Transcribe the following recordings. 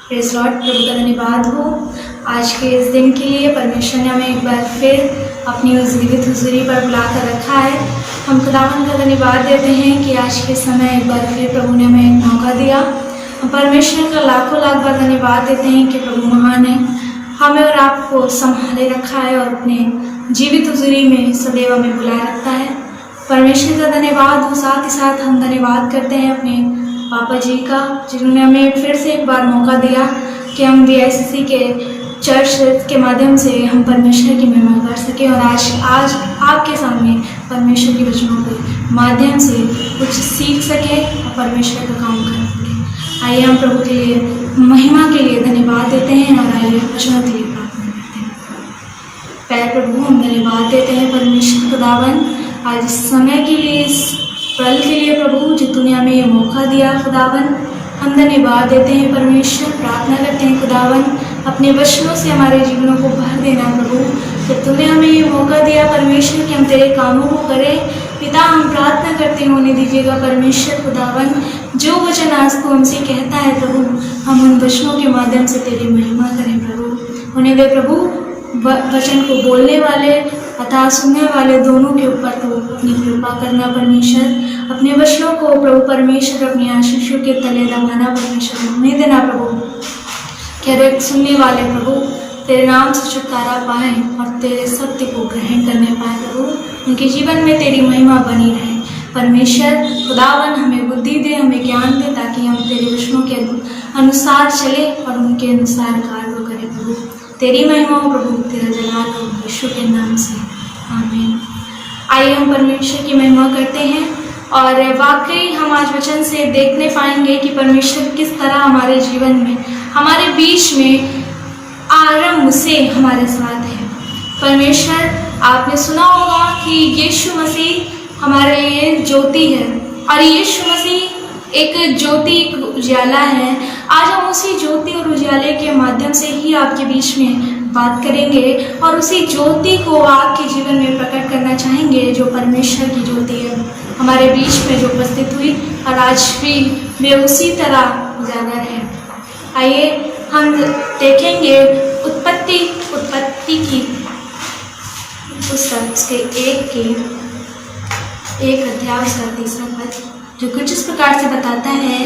Praise Lord. प्रभु का धन्यवाद हो आज के इस दिन के लिए। परमेश्वर ने हमें एक बार फिर अपनी उस जीवित हुजूरी पर बुलाकर रखा है। हम खुदावन का धन्यवाद देते हैं कि आज के समय एक बार फिर प्रभु ने हमें एक मौका दिया। हम परमेश्वर का लाखों लाख बार धन्यवाद देते हैं कि प्रभु महान है, हमें और आपको संभाले रखा है और अपने जीवित हुजूरी में सदैव हमें बुलाए रखता है। परमेश्वर का धन्यवाद हो। साथ ही साथ हम धन्यवाद करते हैं अपने पापा जी का, जिन्होंने हमें फिर से एक बार मौका दिया कि हम VICC के चर्च के माध्यम से हम परमेश्वर की महिमा कर सकें और आज आपके सामने परमेश्वर के वचनों के माध्यम से कुछ सीख सकें और परमेश्वर का काम कर सकें। आइए हम प्रभु के लिए महिमा के लिए धन्यवाद देते हैं और आइए वचनों के लिए प्रार्थना करते हैं। प्यारे प्रभु, हम धन्यवाद देते हैं परमेश्वर खुदावन आज इस समय के लिए, इस पल के लिए प्रभु जो तूने हमें ये मौका दिया खुदावन। हम धन्यवाद देते हैं परमेश्वर, प्रार्थना करते हैं खुदावन अपने वचनों से हमारे जीवनों को भर देना प्रभु। जब तूने हमें ये मौका दिया परमेश्वर कि हम तेरे कामों को करें, पिता हम प्रार्थना करते होने दीजिएगा परमेश्वर खुदावन। जो वचन आज तू हमसे कहता है प्रभु, हम उन वचनों के माध्यम से तेरी महिमा करें प्रभु। होने दे प्रभु वचन को बोलने वाले अथा सुनने वाले दोनों के ऊपर तो अपनी कृपा करना परमेश्वर। अपने वचनों को प्रभु परमेश्वर अपनी आशीषों के तले दबाना परमेश्वर, होने देना प्रभु। कह सुनने वाले प्रभु तेरे नाम से छुटकारा पाएँ और तेरे सत्य को ग्रहण करने पाए प्रभु। उनके जीवन में तेरी महिमा बनी रहे परमेश्वर खुदावन। हमें बुद्धि दे, हमें ज्ञान दे, ताकि हम तेरे वचनों के अनुसार चले और उनके अनुसार कार्य करें प्रभु। तेरी महिमा हो प्रभु, तेरा जलाल हो यीशु के नाम से, आमीन। आइए हम परमेश्वर की महिमा करते हैं और वाकई हम आज वचन से देखने पाएंगे कि परमेश्वर किस तरह हमारे जीवन में, हमारे बीच में आरंभ से हमारे साथ है। परमेश्वर, आपने सुना होगा कि यीशु मसीह हमारे लिए ज्योति है और यीशु मसीह एक ज्योति, एक उजाला है। आज हम उसी ज्योति और उजाले के माध्यम से ही आपके बीच में बात करेंगे और उसी ज्योति को आपके जीवन में प्रकट करना चाहेंगे जो परमेश्वर की ज्योति है हमारे बीच में जो उपस्थित हुई और आज भी वे उसी तरह उजागर है। आइए हम देखेंगे उत्पत्ति की पुस्तक उसके एक अध्याय उसका 3 पद जो कुछ इस प्रकार से बताता है।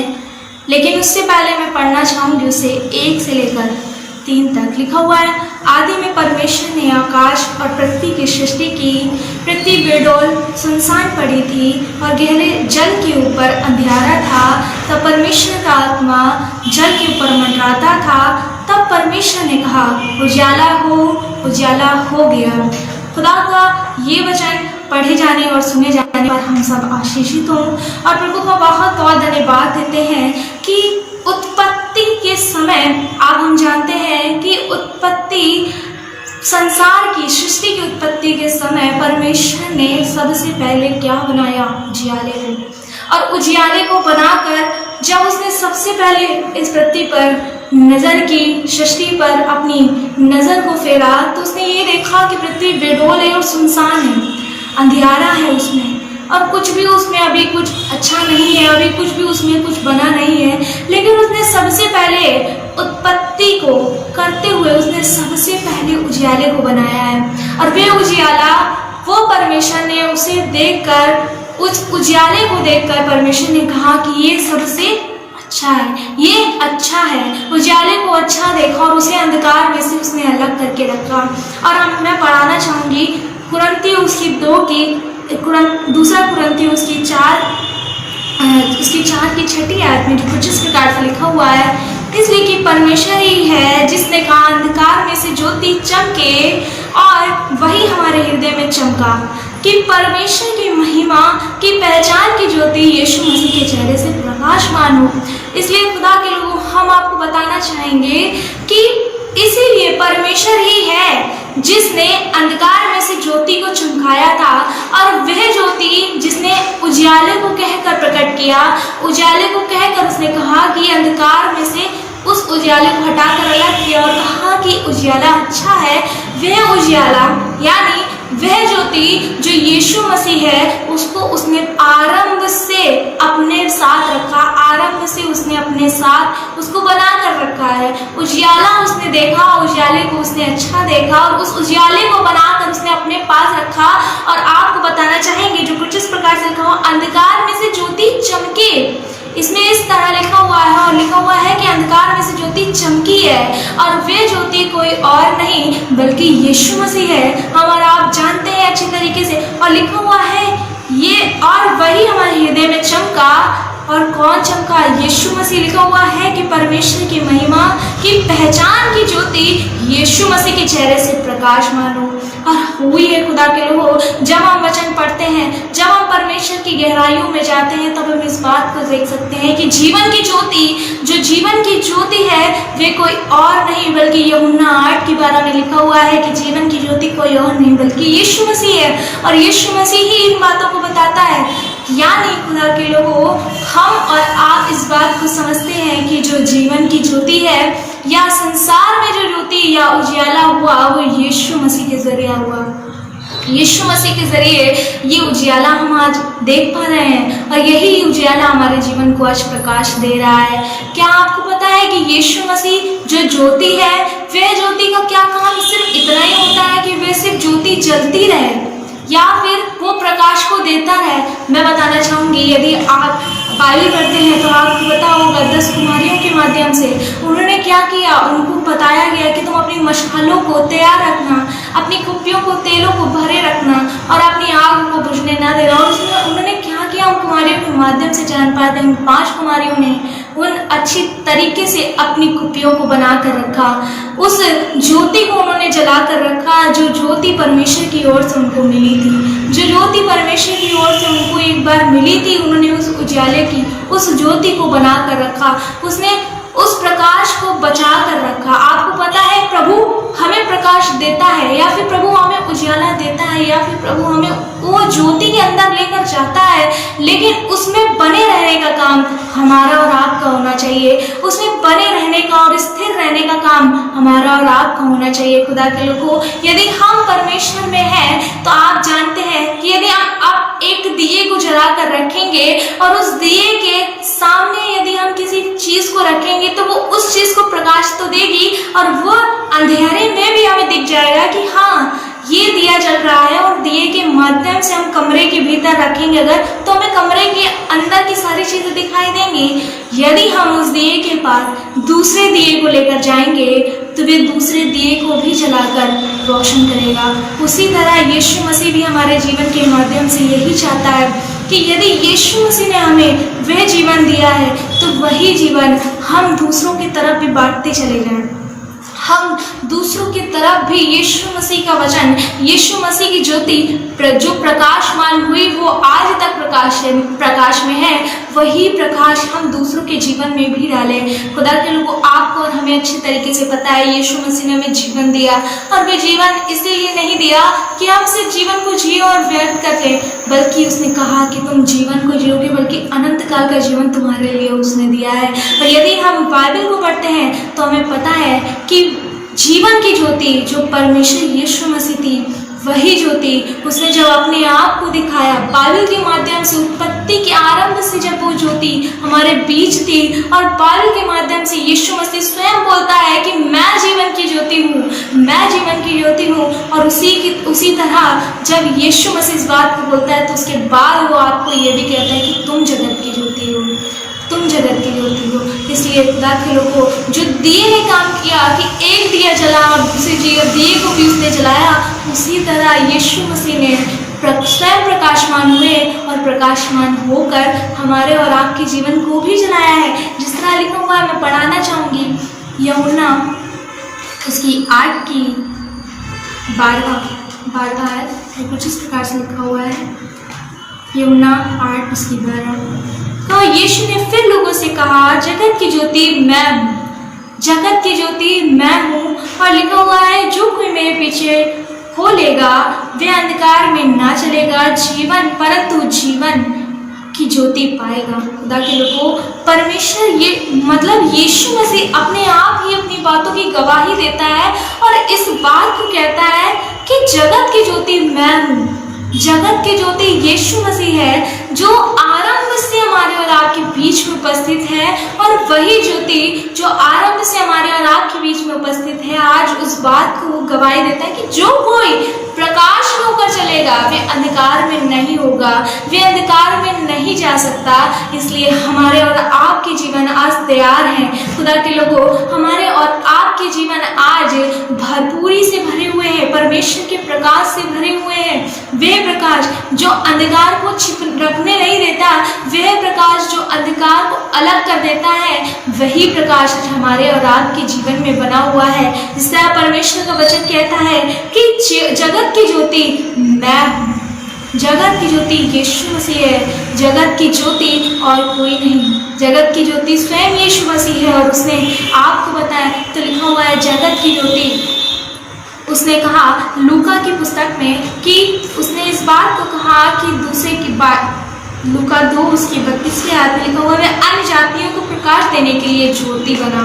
लेकिन उससे पहले मैं पढ़ना चाहूँगी उसे 1 से लेकर 3 तक। लिखा हुआ है, आदि में परमेश्वर ने आकाश और पृथ्वी की सृष्टि की। पृथ्वी बेडौल सुनसान पड़ी थी और गहरे जल के ऊपर अंधियारा था। तब परमेश्वर का आत्मा जल के ऊपर मंडराता था। तब परमेश्वर ने कहा, उजाला हो, उजाला हो गया। खुदा का ये वचन पढ़े जाने और सुने जाने पर हम सब आशीषित हों और प्रभु को बहुत बहुत धन्यवाद देते हैं कि उत्पत्ति के समय, अब हम जानते हैं कि उत्पत्ति, संसार की सृष्टि की उत्पत्ति के समय परमेश्वर ने सबसे पहले क्या बनाया? उजियाले को। और उजियाले को बनाकर जब उसने सबसे पहले इस पृथ्वी पर नज़र की, सृष्टि पर अपनी नज़र को फेरा, तो उसने ये देखा कि पृथ्वी बेडौल है और सुनसान है, अंधियारा है उसमें और कुछ भी उसमें अभी कुछ अच्छा नहीं है, अभी कुछ भी उसमें कुछ बना नहीं है। लेकिन उसने सबसे पहले उत्पत्ति को करते हुए उसने सबसे पहले उजियाले को बनाया है और वे उजियाला, वो परमेश्वर ने उसे देखकर, उस उजियाले को देखकर परमेश्वर ने कहा कि ये सबसे अच्छा है, ये अच्छा है। उजाले को अच्छा देखा और उसे अंधकार में से उसने अलग करके रखा। और मैं पढ़ाना चाहूँगी कुरिन्थियों उसकी 2 की, दूसरा कुरिन्थियों उसकी 4 की 6 आयत में जो कुछ इस प्रकार से लिखा हुआ है, इसलिए कि परमेश्वर ही है जिसने कहा अंधकार में से ज्योति चमके और वही हमारे हृदय में चमका कि परमेश्वर की महिमा की पहचान की ज्योति यीशु मसीह के चेहरे से प्रकाशमान हो। इसलिए खुदा के लोगों, हम आपको बताना चाहेंगे कि इसीलिए परमेश्वर ही है जिसने अंधकार में से ज्योति को चमकाया था और वह ज्योति जिसने उजाले को कहकर प्रकट किया, उजाले को कहकर उसने कहा कि अंधकार में से उस उजाले को हटाकर अलग किया और कहा कि उजाला अच्छा है। वह उजाला यानी वह ज्योति जो यीशु मसीह है उसको उसने आरंभ से अपने साथ रखा, आरंभ से उसने अपने साथ उसको बना कर रखा है। उजियाला उसने देखा, उजियाले को उसने अच्छा देखा और उस उजियाले को बनाकर उसने अपने पास रखा। और आपको बताना चाहेंगे जो कुछ इस प्रकार से लिखा हुआ, अंधकार में से ज्योति चमके। इसमें इस तरह लिखा हुआ है और लिखा हुआ है कि अंधकार में से ज्योति चमकी है और वे ज्योति कोई और नहीं बल्कि यीशु मसीह है। हम और आप जानते हैं अच्छी तरीके से। और लिखा हुआ है ये, और वही हमारे हृदय में चमका। और कौन चमका? यीशु मसीह। लिखा हुआ है कि परमेश्वर की महिमा की पहचान की ज्योति यीशु मसीह के चेहरे से प्रकाशमान हो। और हुई है खुदा के लोगों, जब हम वचन पढ़ते हैं, जब हम परमेश्वर की गहराइयों में जाते हैं, तब हम इस बात को देख सकते हैं कि जीवन की ज्योति, जो जीवन की ज्योति है, वे कोई और नहीं बल्कि यूहन्ना 8:12 में लिखा हुआ है कि जीवन की ज्योति कोई और नहीं बल्कि यीशु मसीह है। और यीशु मसीह ही इन बातों को बताता है। यानी खुदा के लोगों, हम और आप इस बात को समझते हैं कि जो जीवन की ज्योति है या संसार में जो ज्योति या उजियाला हुआ वो यीशु मसीह के जरिए हुआ। यीशु मसीह के जरिए ये उजियाला हम आज देख पा रहे हैं और यही उजियाला हमारे जीवन को आज प्रकाश दे रहा है। क्या आपको पता है कि यीशु मसीह जो ज्योति है, वह ज्योति का क्या काम सिर्फ इतना ही होता है कि वह सिर्फ ज्योति जलती रहे या फिर वो प्रकाश को देता रहे? मैं बताना चाहूँगी, यदि आप बाइबल पढ़ते हैं तो आपको पता होगा 10 कुमारियों के माध्यम से उन्होंने क्या किया। उनको बताया गया कि तुम अपनी मशालों को तैयार रखना, अपनी कुप्पियों को तेलों को भरे रखना और अपनी आग को बुझने ना देना। और उसमें उन्होंने क्या किया, उन कुमारियों के माध्यम से जान पाते हैं, उन 5 कुमारियों ने उन अच्छी तरीके से अपनी कुप्पियों को बना कर रखा, उस ज्योति को उन्होंने जला कर रखा जो ज्योति परमेश्वर की ओर से उनको मिली थी, जो ज्योति परमेश्वर की ओर से उनको एक बार मिली थी। उन्होंने उस उजाले की, उस ज्योति को बना कर रखा, उसने उस प्रकाश को बचा कर रखा। आपको पता है प्रभु हमें प्रकाश देता है या फिर प्रभु हमें उजाला देता है या फिर प्रभु हमें वो ज्योति के अंदर लेकर जाता है, लेकिन उसमें बने रहने का काम हमारा और आपका होना चाहिए। उसमें बने रहने का और स्थिर रहने का काम हमारा और आपका होना चाहिए। खुदा के लोगों, यदि हम परमेश्वर में हैं तो आप जानते हैं कि यदि आप एक दिए को जला कर रखेंगे और उस दिए के सामने यदि हम किसी चीज को रखेंगे तो वो उस चीज को प्रकाश तो देगी और वो अंधेरे में भी हमें दिख जाएगा कि हाँ ये दिया जल रहा है। और दिए के माध्यम से हम कमरे के भीतर रखेंगे अगर, तो हमें कमरे के अंदर की सारी चीजें दिखाई देंगी। यदि हम उस दिए के पास दूसरे दिए को लेकर जाएंगे तो वे दूसरे दिए को भी जलाकर रोशन करेगा। उसी तरह यीशु मसीह भी हमारे जीवन के माध्यम से यही चाहता है कि यदि यीशु मसीह ने हमें वह जीवन दिया है तो वही जीवन हम दूसरों की तरफ भी बांटते चले जाएं। हम दूसरों की तरफ भी यीशु मसीह का वचन, यीशु मसीह की ज्योति जो प्रकाशमान हुई वो आज तक प्रकाश में है, वही प्रकाश हम दूसरों के जीवन में भी डालें। खुदा के लोगों, आपको और हमें अच्छी तरीके से पता है यीशु मसीह ने हमें जीवन दिया और वे जीवन इसलिए नहीं दिया कि हम सिर्फ जीवन को जिए और व्यर्थ कर लें, बल्कि उसने कहा कि तुम जीवन को जियोगे बल्कि अनंत काल का जीवन तुम्हारे लिए उसने दिया है। और यदि हम बाइबल को पढ़ते हैं तो हमें पता है कि जीवन की ज्योति जो परमेश्वर यीशु मसीह थी, वही ज्योति उसने जब अपने आप को दिखाया बाइबल के माध्यम से, उत्पत्ति के आरंभ से जब वो ज्योति हमारे बीच थी और बाइबल के माध्यम से यीशु मसीह स्वयं बोलता है कि मैं जीवन की ज्योति हूँ, मैं जीवन की ज्योति हूँ। और उसी तरह जब यीशु मसीह इस बात को बोलता है तो उसके बाद वो आपको ये भी कहता है कि तुम जगत की ज्योति हो, तुम जगत की ज्योति हो। इसलिए खुदा के लोगों, जो दिए ने काम किया कि एक दिया जला और दूसरे दिए को भी उसने जलाया, उसी तरह यीशु मसीह ने स्वयं प्रकाशमान हुए और प्रकाशमान होकर हमारे और आपके जीवन को भी जलाया है। जिस तरह लिखा हुआ है मैं पढ़ाना चाहूँगी, यूहन्ना उसकी 8:12 है, कुछ इस प्रकार से लिखा हुआ है। यूहन्ना 8:12। तो यीशु ने फिर लोगों से कहा, जगत की ज्योति मैं हूँ। और लिखा हुआ है जो कोई मेरे पीछे हो लेगा वह अंधकार में ना चलेगा परंतु जीवन की ज्योति पाएगा। खुदा के लोगों, परमेश्वर ये मतलब यीशु मसीह अपने आप ही अपनी बातों की गवाही देता है और इस बात को कहता है कि जगत की ज्योति मैं हूँ। जगत की ज्योति यीशु मसीह है जो आरंभ से हमारे और आपके बीच में उपस्थित है, और वही ज्योति जो आरंभ से हमारे और आपके बीच में उपस्थित है आज उस बात को गवाही देता है कि जो कोई प्रकाश में होकर चलेगा वे अंधकार में नहीं होगा, वे अंधकार में नहीं जा सकता। इसलिए हमारे और आपके जीवन आज तैयार हैं। खुदा के लोगों, हमारे और आपके जीवन आज भरपूरी से भरे हुए हैं, परमेश्वर के प्रकाश से भरे हुए हैं। वे प्रकाश जो अंधकार को छिप रखने नहीं देता, वह प्रकाश जो अंधकार को अलग कर देता है, वही प्रकाश हमारे और आपके जीवन में बना हुआ है। जिस तरह परमेश्वर का वचन कहता है कि जगत की ज्योति मैं हूँ। जगत की ज्योति यीशु मसीह है, जगत की ज्योति और कोई नहीं। जगत की ज्योति स्वयं यीशु मसीह है, और उसने आपको बताया तो लिखा हुआ है जगत की ज्योति। उसने कहा लूका की पुस्तक में कि उसने इस बात को कहा कि दूसरे की बात, लूका 2 उसकी 32वें आयत में लिखा हुआ है अन्य जातियों को प्रकाश देने के लिए ज्योति बना।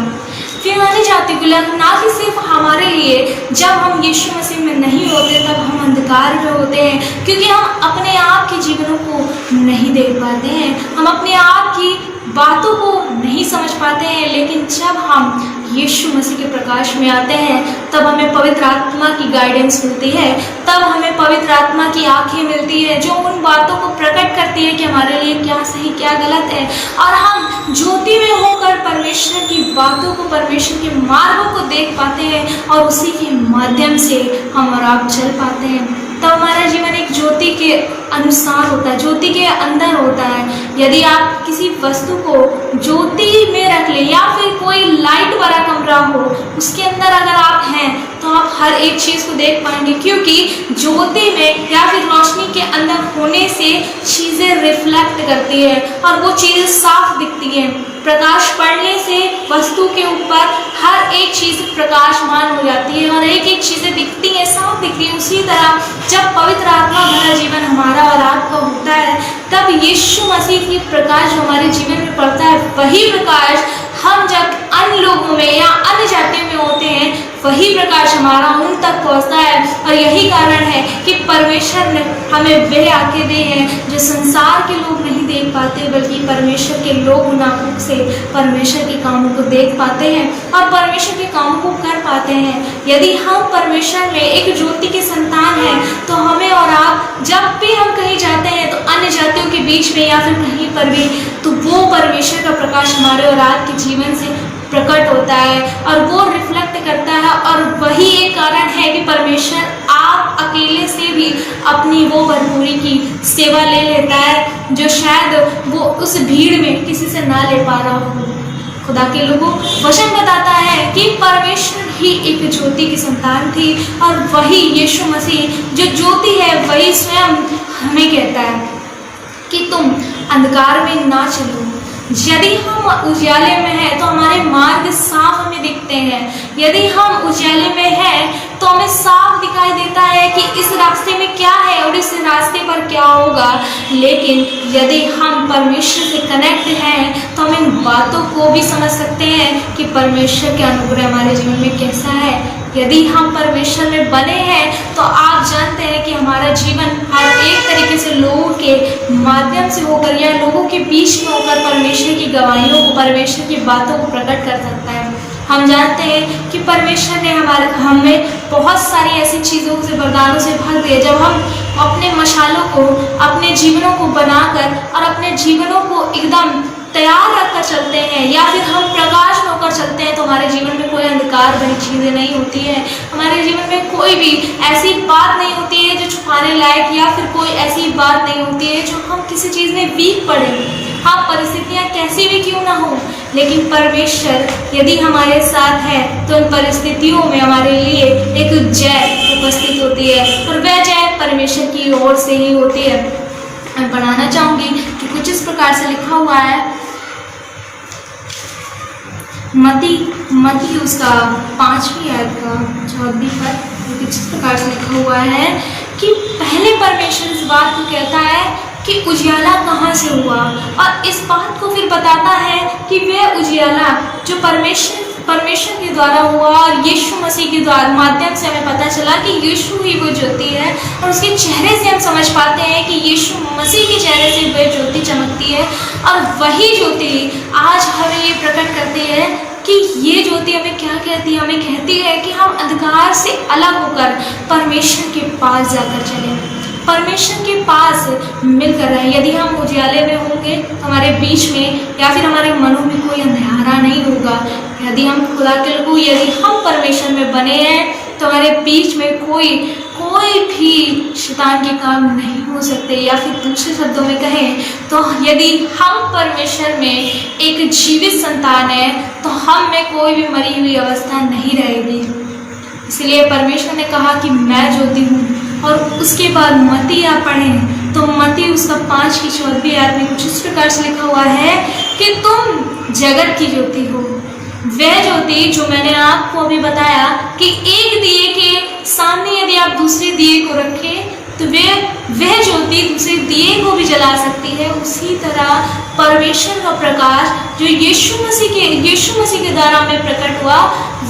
फिर अन्य जातियों के लिए, ना कि सिर्फ हमारे लिए, जब हम यीशु मसीह में नहीं होते तब हम अंधकार में होते हैं, क्योंकि हम अपने आप के जीवनों को नहीं देख पाते हैं, हम अपने आप की बातों को नहीं समझ पाते हैं। लेकिन जब हम यीशु मसीह के प्रकाश में आते हैं तब हमें पवित्र आत्मा की गाइडेंस मिलती है, तब हमें पवित्र आत्मा की आंखें मिलती है जो उन बातों को प्रकट करती है कि हमारे लिए क्या सही क्या गलत है, और हम ज्योति में होकर परमेश्वर की बातों को, परमेश्वर के मार्गों को देख पाते हैं, और उसी के माध्यम से हम और आप चल पाते हैं। तब हमारा जीवन एक ज्योति के अनुसार होता है, ज्योति के अंदर होता है। यदि आप किसी वस्तु को ज्योति में रख ले, या फिर कोई लाइट वाला कमरा हो, उसके अंदर अगर आप हैं तो आप हर एक चीज़ को देख पाएंगे, क्योंकि ज्योति में या फिर रोशनी के अंदर होने से चीज़ें रिफ्लेक्ट करती है और वो चीज़ें साफ दिखती हैं। प्रकाश पड़ने से वस्तु के ऊपर हर एक चीज़ प्रकाशमान हो जाती है और एक एक चीज़ें दिखती हैं, साफ दिखती हैं। उसी तरह जब पवित्र आत्मा भरा जीवन हमारा और आपका होता है, तब यीशु मसीह की प्रकाश जो हमारे जीवन में पड़ता है, वही प्रकाश हम जब अन्य लोगों में या अन्य जातियों में होते हैं, वही प्रकाश हमारा उन तक पहुंचता है। और यही कारण है कि परमेश्वर ने हमें वह आंखें दी हैं जो संसार के लोग नहीं देख पाते, बल्कि परमेश्वर के लोग उन आंखों से परमेश्वर के कामों को देख पाते हैं और परमेश्वर के कामों को कर पाते हैं। यदि हम परमेश्वर में एक ज्योति के संतान हैं, तो हमें और आप जब भी हम कहीं जाते हैं तो अन्य जातियों के बीच में या फिर कहीं पर भी, तो वो परमेश्वर का प्रकाश हमारे और आपके जीवन से प्रकट होता है और वो रिफ्लेक्ट करता है। और वही एक कारण है कि परमेश्वर आप अकेले से भी अपनी वो भरपूरी की सेवा ले लेता है जो शायद वो उस भीड़ में किसी से ना ले पा रहा हो। खुदा के लोगों, वचन बताता है कि परमेश्वर ही एक ज्योति की संतान थी, और वही यीशु मसीह जो ज्योति है, वही स्वयं हमें कहता है कि तुम अंधकार में ना चलो। यदि हम उजाले में हैं तो हमारे मार्ग साफ हमें दिखते हैं। यदि हम उजाले में हैं तो हमें साफ दिखाई देता है कि इस रास्ते में क्या है और इस रास्ते पर क्या होगा। लेकिन यदि हम परमेश्वर से कनेक्ट हैं तो हम इन बातों को भी समझ सकते हैं कि परमेश्वर के अनुग्रह हमारे जीवन में कैसा है। यदि हम परमेश्वर में बने हैं तो आप जानते हैं कि हमारा जीवन हर एक तरीके से लोगों के माध्यम से होकर या लोगों के बीच में होकर परमेश्वर की गवाहियों को, परमेश्वर की बातों को प्रकट कर सकता है। हम जानते हैं कि परमेश्वर ने हमें बहुत सारी ऐसी चीज़ों से, वरदानों से भर दिए। जब हम अपने मशालों को, अपने जीवनों को बनाकर और अपने जीवनों को एकदम तैयार रखकर चलते हैं, या फिर हम प्रकाश में होकर चलते हैं, तो हमारे जीवन में कोई अंधकार भरी चीज़ें नहीं होती है। हमारे जीवन में कोई भी ऐसी बात नहीं होती है जो छुपाने लायक, या फिर कोई ऐसी बात नहीं होती है जो हम किसी चीज़ में वीक पड़े। हाँ, परिस्थितियाँ कैसी भी क्यों ना हो, लेकिन परमेश्वर यदि हमारे साथ है तो उन परिस्थितियों में हमारे लिए एक जय उपस्थित होती है, और वह जय परमेश्वर की ओर से ही होती है। मैं पढ़ाना चाहूँगी कि कुछ इस प्रकार से लिखा हुआ है, मती उसका 5वीं आयत का 14 पद, कुछ इस प्रकार से लिखा हुआ है कि पहले परमेश्वर इस बात को कहता है कि उजियाला कहाँ से हुआ, और इस बात को फिर बताता है कि वह उजियाला जो परमेश्वर परमेश्वर के द्वारा हुआ और यीशु मसीह के द्वारा माध्यम से हमें पता चला कि यीशु ही वो ज्योति है। और उसके चेहरे से हम समझ पाते हैं कि यीशु मसीह के चेहरे से वह ज्योति चमकती है। और वही ज्योति आज हमें ये प्रकट करती है कि ये ज्योति हमें क्या कहती है, हमें कहती है कि हम अंधकार से अलग होकर परमेश्वर के पास जाकर चलें, परमेश्वर के पास मिलकर रहें। यदि हम उजियाले में होंगे तो हमारे बीच में या फिर हमारे मनों में कोई अंधेरा नहीं होगा। यदि हम खुदा के लोग, यदि हम परमेश्वर में बने हैं तो हमारे बीच में कोई भी शैतान के काम नहीं हो सकते। या फिर दूसरे शब्दों में कहें तो यदि हम परमेश्वर में एक जीवित संतान है तो हम में कोई भी मरी हुई अवस्था नहीं रहेगी। इसलिए परमेश्वर ने कहा कि मैं ज्योति हूँ। और उसके बाद मत्ती आप पढ़ें तो मत्ती उसका 5 की 14 में कुछ इस प्रकार से लिखा हुआ है कि तुम जगत की ज्योति हो। वह ज्योति जो मैंने आपको अभी बताया कि एक दिए के सामने यदि आप दूसरे दिए को रखें तो वह ज्योति दूसरे दिए को भी जला सकती है। उसी तरह परमेश्वर का प्रकाश जो यीशु मसीह के द्वारा हमें प्रकट हुआ,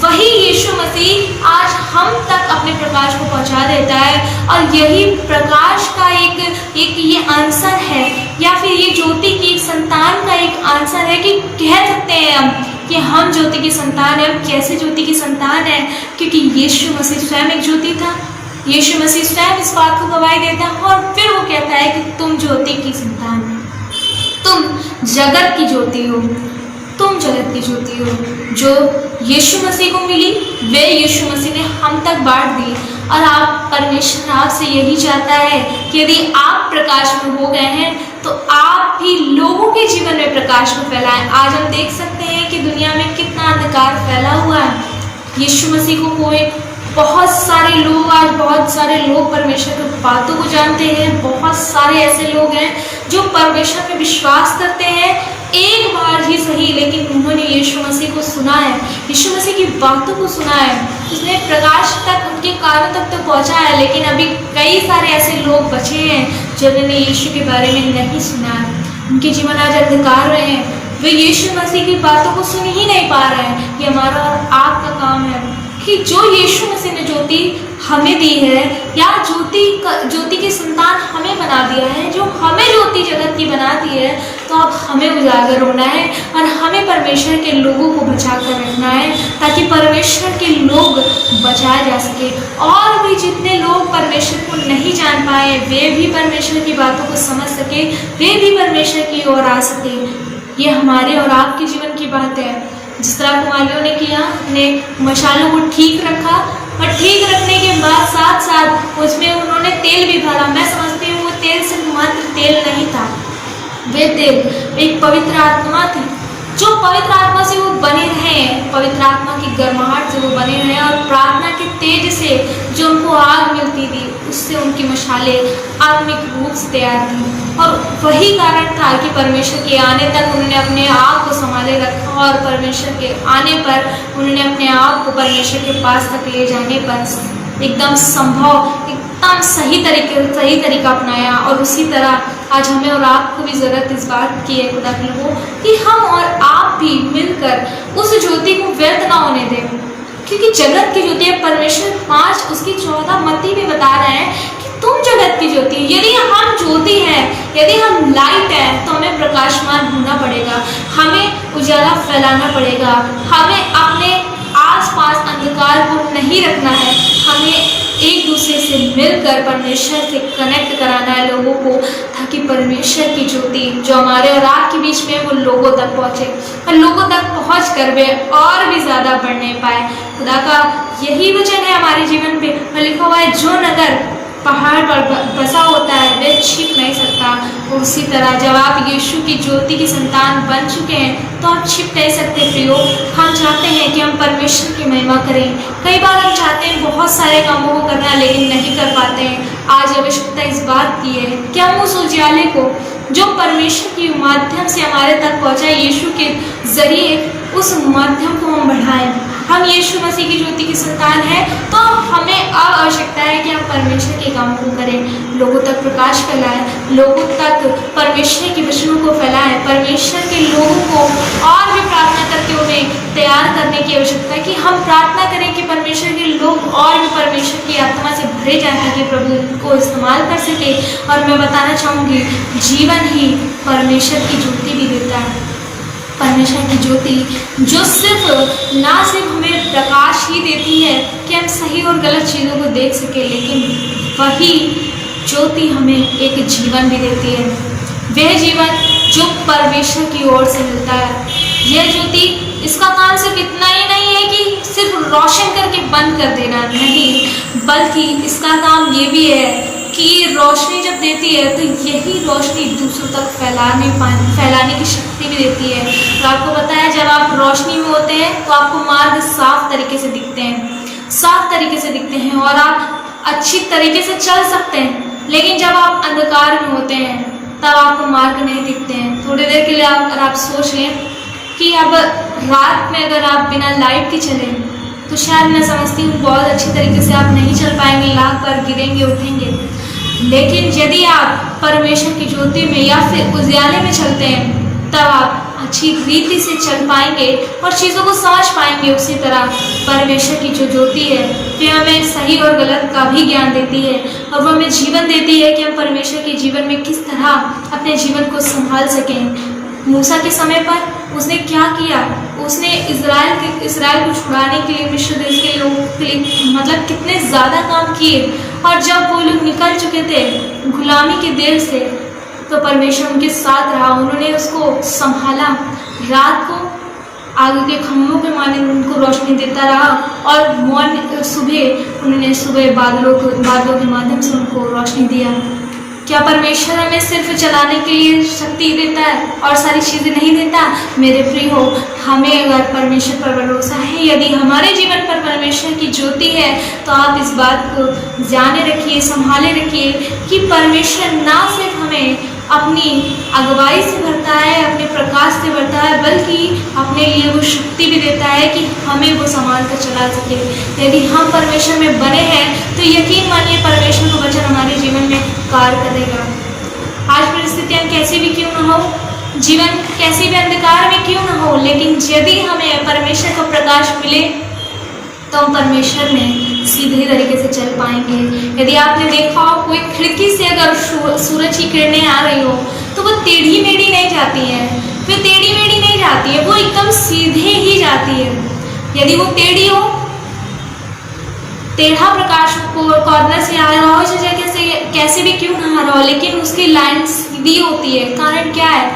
वही यीशु मसीह आज हम तक अपने प्रकाश को पहुंचा देता है। और यही प्रकाश का एक ये आंसर है या फिर ये ज्योति की एक संतान का एक आंसर है कि कह सकते हैं हम कि हम ज्योति की संतान है। हम कैसे ज्योति की संतान है? क्योंकि यीशु मसीह स्वयं एक ज्योति था। यीशु मसीह स्वयं इस बात को गवाही देता है और फिर वो कहता है कि तुम ज्योति की संतान हो, तुम जगत की ज्योति हो, तुम जगत की ज्योति हो। जो यीशु मसीह को मिली वे यीशु मसीह ने हम तक बांट दी। और आप परमेश्वर आपसे यही चाहता है कि यदि आप प्रकाश में हो गए हैं तो आप भी लोगों के जीवन में प्रकाश को फैलाएं। आज हम देख सकते हैं कि दुनिया में कितना अंधकार फैला हुआ है। यीशु मसीह को कोई बहुत सारे लोग परमेश्वर की बातों को जानते हैं। बहुत सारे ऐसे लोग हैं जो परमेश्वर में विश्वास करते हैं एक बार ही सही, लेकिन उन्होंने यीशु मसीह को सुना है, यीशु मसीह की बातों को सुना है, उसने प्रकाश तक उनके कानों तक तो पहुंचा है। लेकिन अभी कई सारे ऐसे लोग बचे हैं जिन्होंने यीशु के बारे में नहीं सुना है। उनके जीवन आज अंधकार में है, वे यीशु मसीह की बातों को सुन ही नहीं पा रहे हैं। ये हमारा और आपका काम है कि जो यीशु मसीह ने ज्योति हमें दी है या ज्योति की संतान हमें बना दिया है, जो हमें ज्योति जगत की बना दी है, तो अब हमें उजागर होना है और हमें परमेश्वर के लोगों को बचा कर रखना है ताकि परमेश्वर के लोग बचाए जा सके। और भी जितने लोग परमेश्वर को नहीं जान पाए वे भी परमेश्वर की बातों को समझ सके, वे भी परमेश्वर की ओर आ सके। ये हमारे और आपके जीवन की बात है। जिस तरह कुमारियों ने किया, अपने मशालों को ठीक रखा और ठीक रखने के बाद साथ साथ उसमें उन्होंने तेल भी भरा। मैं समझती हूँ वो तेल सिर्फ मात्र तेल नहीं था, वे तेल एक पवित्र आत्मा थी। जो पवित्र आत्मा से वो बने रहे, पवित्र आत्मा की गर्माहट से वो बने रहे और प्रार्थना के तेज से जो उनको आग मिलती थी उससे उनकी मशाले आत्मिक रूप से तैयार थी। और वही कारण था कि परमेश्वर के आने तक उन्होंने अपने आप को संभाले रखा और परमेश्वर के आने पर उन्होंने अपने आप को परमेश्वर के पास तक ले जाने पर एकदम सही तरीका अपनाया। और उसी तरह आज हमें और आपको भी ज़रूरत इस बात की है खुदा के लोगों कि हम और आप भी मिलकर उस ज्योति को व्यर्थ ना होने दें। क्योंकि जगत की ज्योति है, परमेश्वर 5 उसकी 14 मत्ती में बता रहे हैं कि तुम जगत की ज्योति। यदि हम ज्योति हैं, यदि हम लाइट हैं तो हमें प्रकाशमान होना पड़ेगा, हमें उजाला फैलाना पड़ेगा, हमें अपने आसपास अंधकार को नहीं रखना है, हमें एक दूसरे से मिलकर परमेश्वर से कनेक्ट कराना है लोगों को, ताकि परमेश्वर की ज्योति जो हमारे और आपके बीच में वो लोगों तक पहुँचे और लोगों तक पहुँच कर वे और भी ज़्यादा बढ़ने पाए। खुदा का यही वचन है हमारे जीवन पे। लिखा हुआ है जो नगर पहाड़ पर बसा होता है वह छिप नहीं सकता। उसी तरह जब आप यीशु की ज्योति की संतान बन चुके हैं तो आप छिप नहीं सकते। प्रियो, हम चाहते हैं कि हम परमेश्वर की महिमा करें। कई बार हम चाहते हैं बहुत सारे कामों को करना लेकिन नहीं कर पाते हैं। आज आवश्यकता इस बात की है कि हम उस उजाले को जो परमेश्वर के माध्यम से हमारे तक पहुँचा, यीशु के जरिए उस माध्यम को हम बढ़ाएं। हम यीशु मसीह की ज्योति की संतान है तो हमें अब आवश्यकता है कि हम परमेश्वर के कामों को करें, लोगों तक प्रकाश फैलाएं, लोगों तक परमेश्वर के वचनों को फैलाएं, परमेश्वर के लोगों को और भी प्रार्थना करके उन्हें तैयार करने की आवश्यकता है कि हम प्रार्थना करें कि परमेश्वर के लोग और भी परमेश्वर की आत्मा से भरे जाएं ताकि प्रभु को इस्तेमाल कर सके। और मैं बताना चाहूँगी, जीवन ही परमेश्वर की ज्योति भी देता है। परमेश्वर की ज्योति जो ना सिर्फ हमें प्रकाश ही देती है कि हम सही और गलत चीज़ों को देख सके, लेकिन वही ज्योति हमें एक जीवन भी देती है, वह जीवन जो परमेश्वर की ओर से मिलता है। यह ज्योति, इसका काम सिर्फ इतना ही नहीं है कि सिर्फ रोशन करके बंद कर देना, नहीं, बल्कि इसका काम ये भी है कि रोशनी जब देती है तो यही रोशनी दूसरों तक फैलाने की शक्ति भी देती है। तो आपको पता है, जब आप रोशनी में होते हैं तो आपको मार्ग साफ तरीके से दिखते हैं और आप अच्छी तरीके से चल सकते हैं। लेकिन जब आप अंधकार में होते हैं तब आपको मार्ग नहीं दिखते हैं। थोड़ी देर के लिए अगर आप सोच लें कि अब रात में अगर आप बिना लाइट के चलें तो शायद मैं समझती हूँ बहुत अच्छी तरीके से आप नहीं चल पाएंगे, लाख बार गिरेंगे, उठेंगे। लेकिन यदि आप परमेश्वर की ज्योति में या फिर उजियाले में चलते हैं तब आप अच्छी रीति से चल पाएंगे और चीज़ों को समझ पाएंगे। उसी तरह परमेश्वर की जो ज्योति है वो हमें सही और गलत का भी ज्ञान देती है और वो हमें जीवन देती है कि हम परमेश्वर के जीवन में किस तरह अपने जीवन को संभाल सकें। मूसा के समय पर उसने क्या किया, उसने इज़राइल को छुड़ाने के लिए, मिस्र देश के लोगों के लिए मतलब कितने ज़्यादा काम किए। और जब वो लोग निकल चुके थे गुलामी के देश से तो परमेश्वर उनके साथ रहा, उन्होंने उसको संभाला। रात को आग के खम्भों के माने उनको रोशनी देता रहा और सुबह बादलों के माध्यम से उनको रोशनी दिया। क्या परमेश्वर हमें सिर्फ चलाने के लिए शक्ति देता है और सारी चीज़ें नहीं देता? मेरे प्रिय हो, हमें अगर परमेश्वर पर भरोसा है, यदि हमारे जीवन पर परमेश्वर की ज्योति है तो आप इस बात को जाने रखिए, संभाले रखिए कि परमेश्वर ना सिर्फ हमें अपनी अगुवाई से भरता है, अपने प्रकाश से भरता है, बल्कि अपने लिए वो शक्ति भी देता है कि हमें वो संभाल कर चला सके। यदि हम परमेश्वर में बने हैं तो यकीन मानिए परमेश्वर का वचन हमारे जीवन में कार्य करेगा। आज परिस्थितियाँ कैसी भी क्यों ना हो, जीवन कैसे भी अंधकार में क्यों ना हो, लेकिन यदि हमें परमेश्वर का प्रकाश मिले तो हम परमेश्वर में सीधे तरीके से चल पाएंगे। यदि आपने देखा हो, कोई खिड़की से अगर सूरज की किरणें आ रही हो तो वो टेढ़ी मेढ़ी नहीं जाती है, वो एकदम सीधे ही जाती है। यदि वो टेढ़ी हो, टेढ़ा प्रकाश कॉर्नर से आ रहा हो, कैसे भी क्यों ना आ रहा हो, लेकिन उसकी लाइन सीधी होती है। कारण क्या है?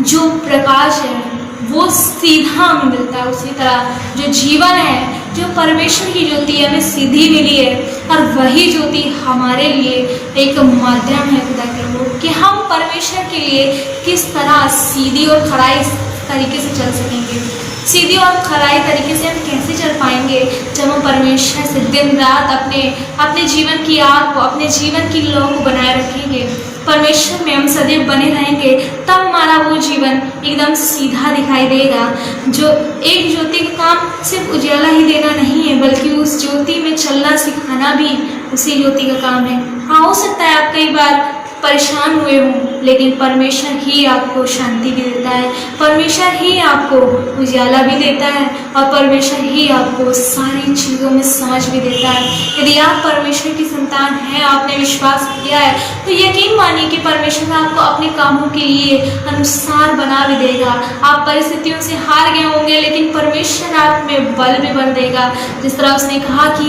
जो प्रकाश है वो सीधा हमें मिलता है। उसी तरह जो जीवन है, जो परमेश्वर की ज्योति है, हमें सीधी मिली है और वही ज्योति हमारे लिए एक माध्यम है खुदा के लोग कि हम परमेश्वर के लिए किस तरह सीधी और खराई तरीके से चल सकेंगे। सीधी और खराई तरीके से हम कैसे चल पाएंगे? जब हम परमेश्वर से दिन रात अपने जीवन की आग को, अपने जीवन की लौ को बनाए रखेंगे, परमेश्वर में हम सदैव बने रहेंगे, तब हमारा वो जीवन एकदम सीधा दिखाई देगा। जो एक ज्योति का काम सिर्फ उजाला ही देना नहीं है, बल्कि उस ज्योति में चलना सिखाना भी उसी ज्योति का काम है। हाँ, हो सकता है आप कई बार परेशान हुए हों, लेकिन परमेश्वर ही आपको शांति भी देता है, परमेश्वर ही आपको उजाला भी देता है और परमेश्वर ही आपको सारी चीज़ों में समझ भी देता है। यदि आप परमेश्वर की संतान हैं, आपने विश्वास किया है, तो यकीन मानिए कि परमेश्वर आपको अपने कामों के लिए अनुसार बना भी देगा। आप परिस्थितियों से हार गए होंगे, लेकिन परमेश्वर आप में बल भी भर देगा। जिस तरह उसने कहा कि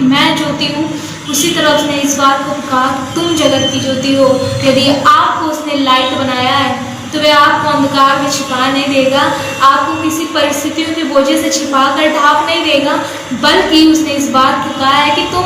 मैं ज्योति हूँ, उसी तरह उसने इस बात को कहा तुम जगत की ज्योति हो। यदि आपको उसने लाइट बनाया है तो वह आपको अंधकार में छिपा नहीं देगा, आपको किसी परिस्थितियों के बोझे से छिपा कर ढांप नहीं देगा, बल्कि उसने इस बात को कहा है कि तुम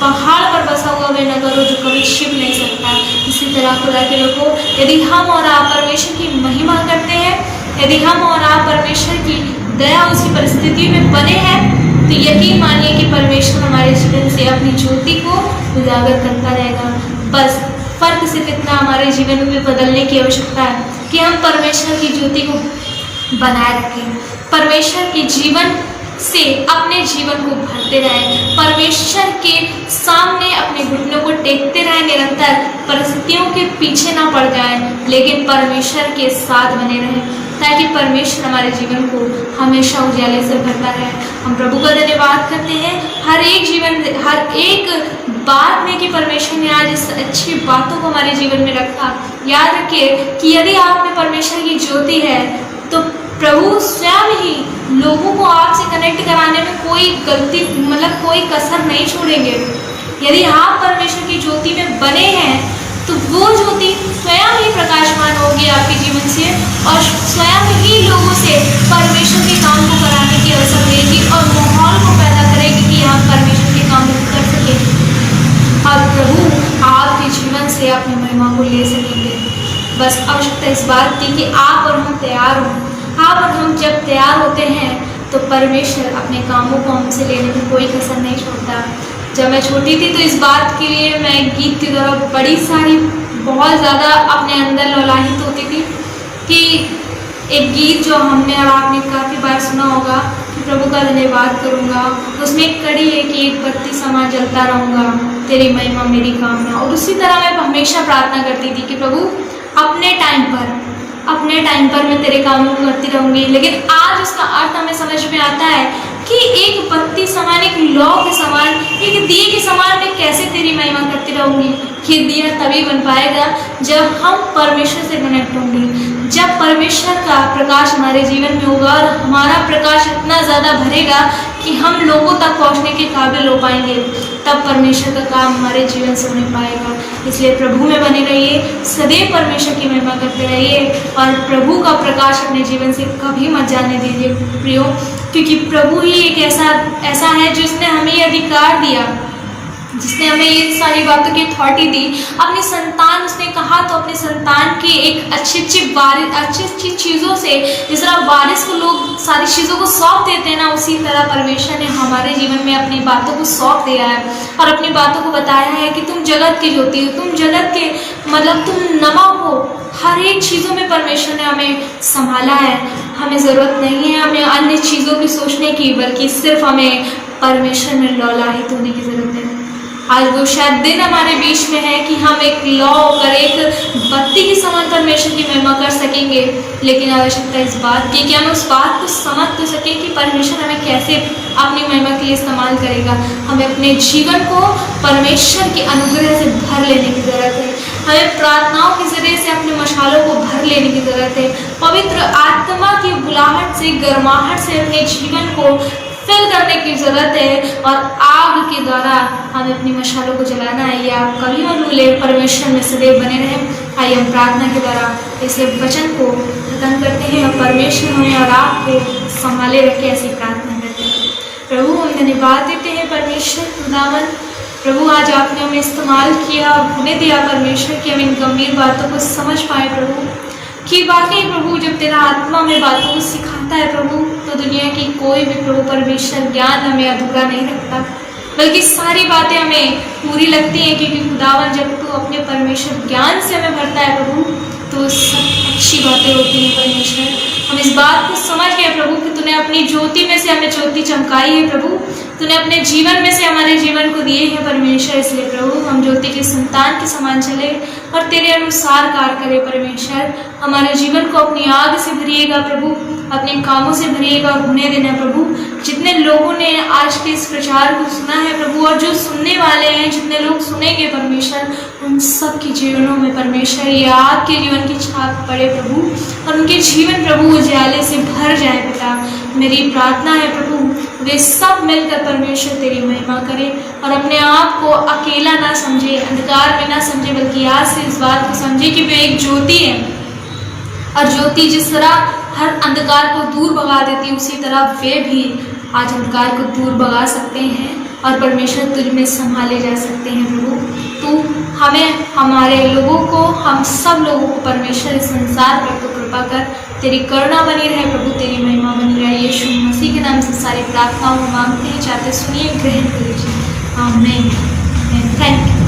पहाड़ पर बसा हुआ वह नगर हो जो कभी छिप नहीं सकता। इसी तरह खुदा के लोगों, यदि हम और आप परमेश्वर की महिमा करते हैं, यदि हम और आप परमेश्वर की दया उसकी परिस्थिति में बने हैं, तो यकीन मानिए कि परमेश्वर हमारे जीवन से अपनी ज्योति को उजागर करता रहेगा। बस फर्क सिर्फ इतना हमारे जीवन में बदलने की आवश्यकता है कि हम परमेश्वर की ज्योति को बनाए रखें, परमेश्वर के जीवन से अपने जीवन को भरते रहें, परमेश्वर के सामने अपने घुटनों को टेकते रहें, निरंतर परिस्थितियों के पीछे ना पड़ जाएं, लेकिन परमेश्वर के साथ बने रहें, ताकि परमेश्वर हमारे जीवन को हमेशा उजाले से भरता रहे। हम प्रभु का धन्यवाद करते हैं हर एक बात में कि परमेश्वर ने आज इस अच्छी बातों को हमारे जीवन में रखा। याद रखिए कि यदि आप में परमेश्वर की ज्योति है तो प्रभु स्वयं ही लोगों को आपसे कनेक्ट कराने में कोई गलती कोई कसर नहीं छोड़ेंगे। यदि आप परमेश्वर की ज्योति में बने हैं तो वो ज्योति स्वयं ही प्रकाशमान होगी आपके जीवन से और स्वयं ही लोगों से परमेश्वर के काम को कराने की अवसर देगी और माहौल को पैदा करेगी कि आप परमेश्वर के काम को कर सकें और प्रभु आपके जीवन से अपनी महिमा को ले सकेंगे। बस आवश्यकता इस बात की कि आप और हम तैयार हों। आप और हम जब तैयार होते हैं तो परमेश्वर अपने कामों को हमसे लेने में कोई कसर नहीं छोड़ता। जब मैं छोटी थी तो इस बात के लिए मैं गीत की तरफ बड़ी सारी बहुत ज़्यादा अपने अंदर लौलाहित होती थी कि एक गीत जो हमने और आपने काफ़ी बार सुना होगा कि प्रभु का धन्यवाद करूँगा, उसमें एक कड़ी है कि एक बत्ती समा जलता रहूँगा, तेरी महिमा मेरी कामना। और उसी तरह मैं हमेशा प्रार्थना करती थी कि प्रभु अपने टाइम पर मैं तेरे कामों को करती रहूँगी। लेकिन आज उसका अर्थ हमें समझ में आता है कि एक बत्ती समान, एक लौ के समान, एक दिए के समान मैं कैसे तेरी महिमा करती रहूँगी। ये दिया तभी बन पाएगा जब हम परमेश्वर से कनेक्ट होंगे, जब परमेश्वर का प्रकाश हमारे जीवन में होगा और हमारा प्रकाश इतना ज़्यादा भरेगा कि हम लोगों तक पहुँचने के काबिल हो पाएंगे, तब परमेश्वर का काम हमारे जीवन से होने पाएगा। इसलिए प्रभु में बने रहिए, सदैव परमेश्वर की महिमा करते रहिए और प्रभु का प्रकाश अपने जीवन से कभी मत जाने दीजिए प्रियो, क्योंकि प्रभु ही एक ऐसा है जिसने हमें ये अधिकार दिया, जिसने हमें ये सारी बातों की अथॉरिटी दी। अपनी संतान, उसने कहा तो अपनी संतान की एक अच्छी चीज़ों से, जिस तरह वारिस को लोग सारी चीज़ों को सौंप देते हैं ना, उसी तरह परमेश्वर ने हमारे जीवन में अपनी बातों को सौंप दिया है और अपनी बातों को बताया है कि तुम जगत की ज्योति हो, तुम जगत के तुम नमक हो। हर एक चीज़ों में परमेश्वर ने हमें संभाला है। हमें ज़रूरत नहीं है हमें अन्य चीज़ों की सोचने की, बल्कि सिर्फ हमें परमेश्वर में लौलाहित होने की ज़रूरत है। आज वो शायद दिन हमारे बीच में है कि हम एक लौ होकर, एक बत्ती के समान परमेश्वर की महिमा कर सकेंगे, लेकिन आवश्यकता इस बात की कि हम उस बात को समझ तो सकें कि परमेश्वर हमें कैसे अपनी महिमा के लिए इस्तेमाल करेगा। हमें अपने जीवन को परमेश्वर के अनुग्रह से भर लेने की ज़रूरत है। हमें प्रार्थनाओं के जरिए से अपने मशालों को भर लेने की ज़रूरत है। पवित्र आत्मा की बुलाहट से, गर्माहट से अपने जीवन को फिल करने की ज़रूरत है और आग के द्वारा हमें अपनी मशालों को जलाना है। ये आप कभी मत भूलें, परमेश्वर में सदैव बने रहें। आइए हम प्रार्थना के द्वारा इस वचन को खत्म करते हैं और परमेश्वर हमें और आपको संभाले रखे, ऐसी प्रार्थना करते हैं। प्रभु हम धन्यवाद देते हैं परमेश्वर खुदावन। प्रभु आज आपने हमें इस्तेमाल किया, हमें दिया परमेश्वर कि हम इन गंभीर बातों को समझ पाए प्रभु, कि वाकई प्रभु जब तेरा आत्मा में बातों को सिखाता है प्रभु, तो दुनिया की कोई भी प्रभु परमेश्वर ज्ञान हमें अधूरा नहीं रखता, बल्कि सारी बातें हमें पूरी लगती हैं। क्योंकि खुदावन जब तू अपने परमेश्वर ज्ञान से हमें भरता है प्रभु, तो सब अच्छी बातें होती हैं परमेश्वर। हम इस बात को समझ गए प्रभु कि तूने अपनी ज्योति में से हमें ज्योति चमकाई है प्रभु, तूने अपने जीवन में से हमारे जीवन को दिए हैं परमेश्वर। इसलिए प्रभु हम ज्योति के संतान के समान चले और तेरे अनुसार कार्य करें परमेश्वर। हमारे जीवन को अपनी आग से भरिएगा प्रभु, अपने कामों से भरिएगा और होने देना प्रभु। जितने लोगों ने आज के इस प्रचार को सुना है प्रभु, और जो सुनने वाले हैं, जितने लोग सुनेंगे परमेश्वर, उन सब के जीवनों में परमेश्वर ये आपके जीवन की छाप पड़े प्रभु, और उनके जीवन प्रभु उजाले से भर जाए पिता। मेरी प्रार्थना है प्रभु वे सब मिलकर परमेश्वर तेरी महिमा करें और अपने आप को अकेला ना समझे, अंधकार में ना समझे, बल्कि आज से इस बात को समझे कि वे एक ज्योति है और ज्योति जिस तरह हर अंधकार को दूर भगा देती, उसी तरह वे भी आज अंधकार को दूर भगा सकते हैं और परमेश्वर तुझ में संभाले जा सकते हैं प्रभु। तू हमें, हमारे लोगों को, हम सब लोगों को परमेश्वर इस संसार पर तो कृपा कर, तेरी करुणा बनी रहे प्रभु, तेरी महिमा बनी रहे। यीशु मसीह के नाम से सारी प्रार्थनाओं को मांगते हैं, चाहते सुनिए, ग्रहण कीजिए। आमीन। Thank you.